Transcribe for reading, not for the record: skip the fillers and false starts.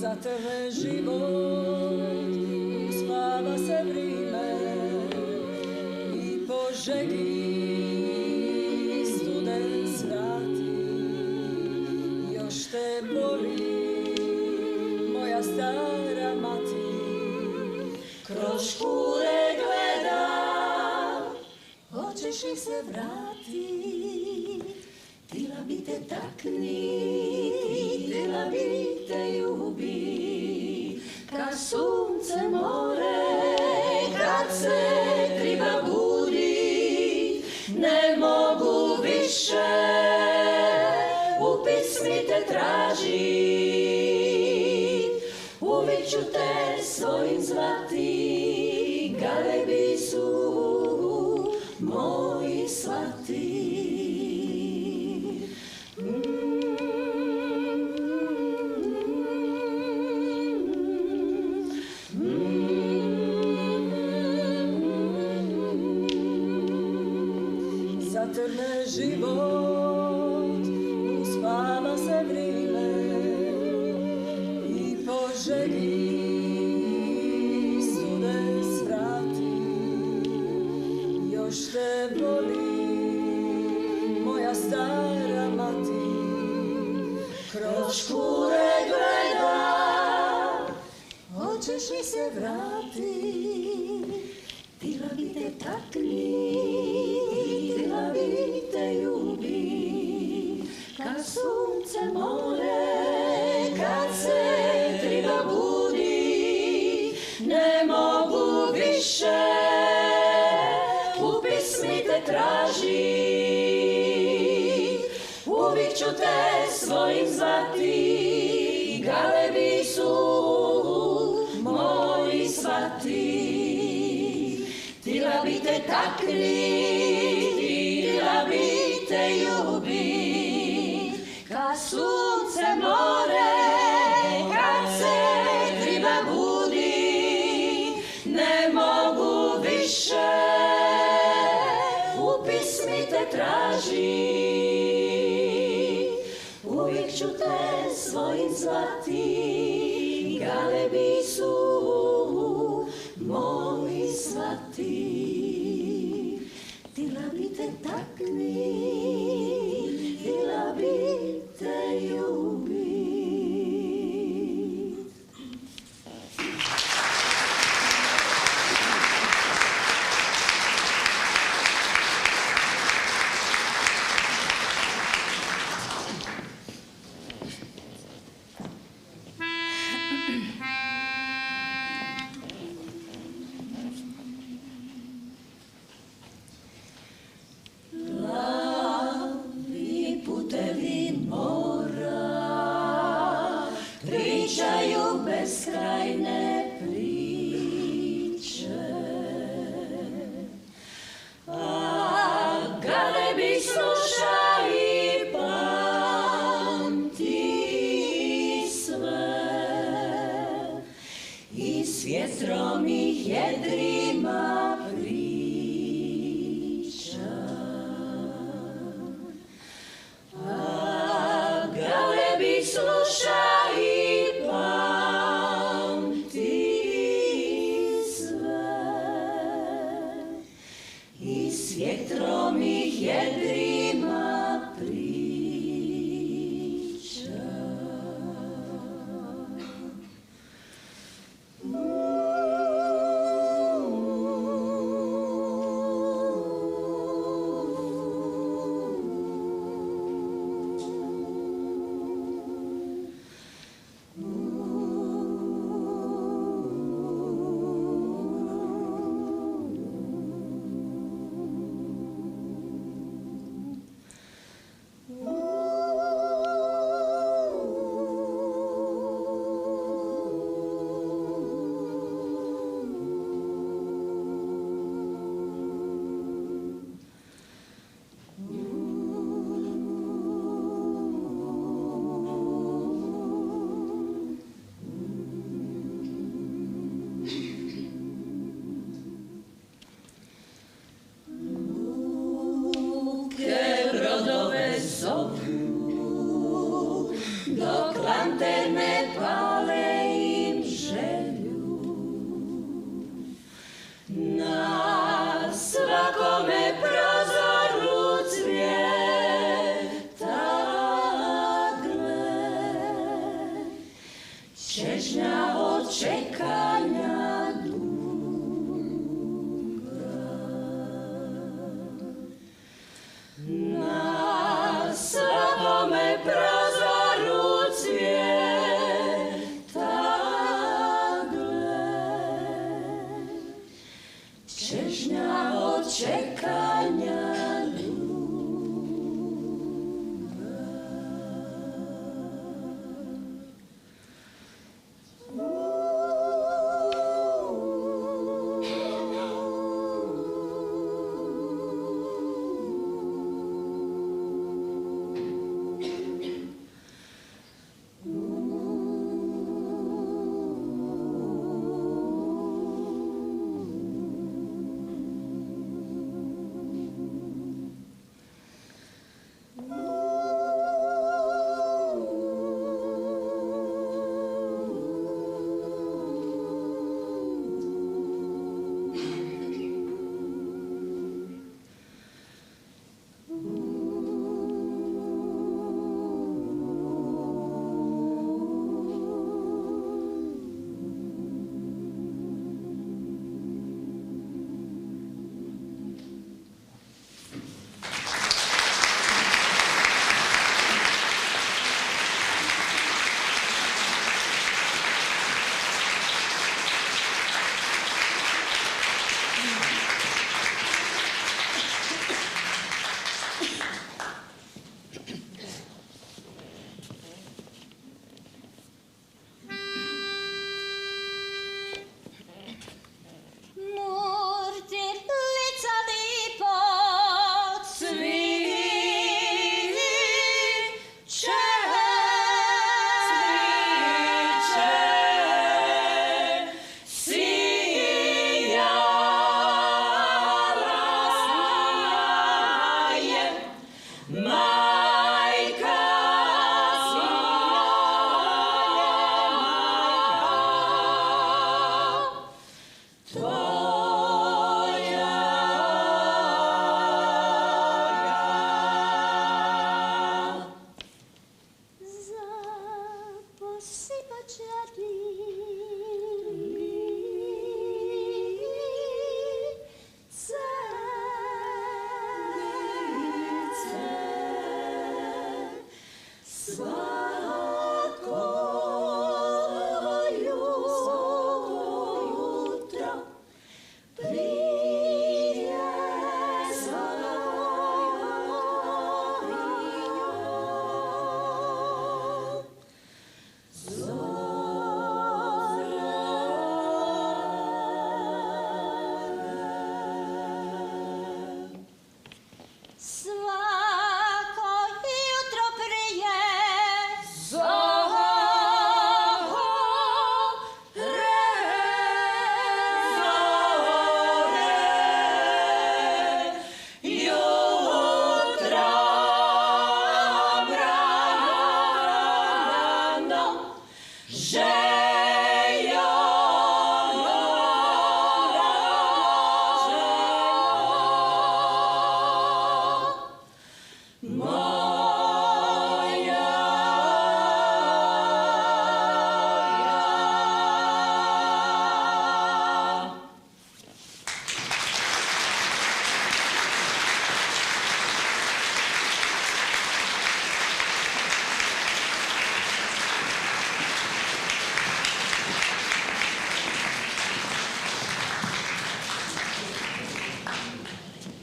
zatrne život, uspava se vrime i po žegi studen svrati. Još te boli moja stara mati, kroz škure gleda, hoćeš li se vratit? Htjela bi te taknit, htjela bi te ljubit, kad sunce more, kad se triba budi, ne mogu više u pismi te tražit, uvijek ću te svojim zvati, galebi su moji svati. Zatrne život, uspava se vrime i po žegi studen svrati. Još te boli moja stara mati, kroz škure gleda, hoćeš li se vratit? Htjela bi te taknit, htjela bi te ljubit, kad sunce more, kad se triba budi, ne mogu više u pismi te tražit, uvijek ću te svojim zvati, galebi su moji svati. Htjela bi te taknit, htjela bi te ljubit, kad sunce more, kad se triba budi, ne mogu više u pismi te tražit, uvijek ću te svojim zvati, galebi su moji svati. Htjela bi te taknit, htjela bi te ljubit. Pričaju beskrajne priče, a galebi sluša i pamti sve, i s vjetrom ih jedrima priča, a galebi sluša vjetrom ih jedrima priča. Čežnja od čekanja na svakome prozoru cvjeta gled. Čežnja od čekanja você.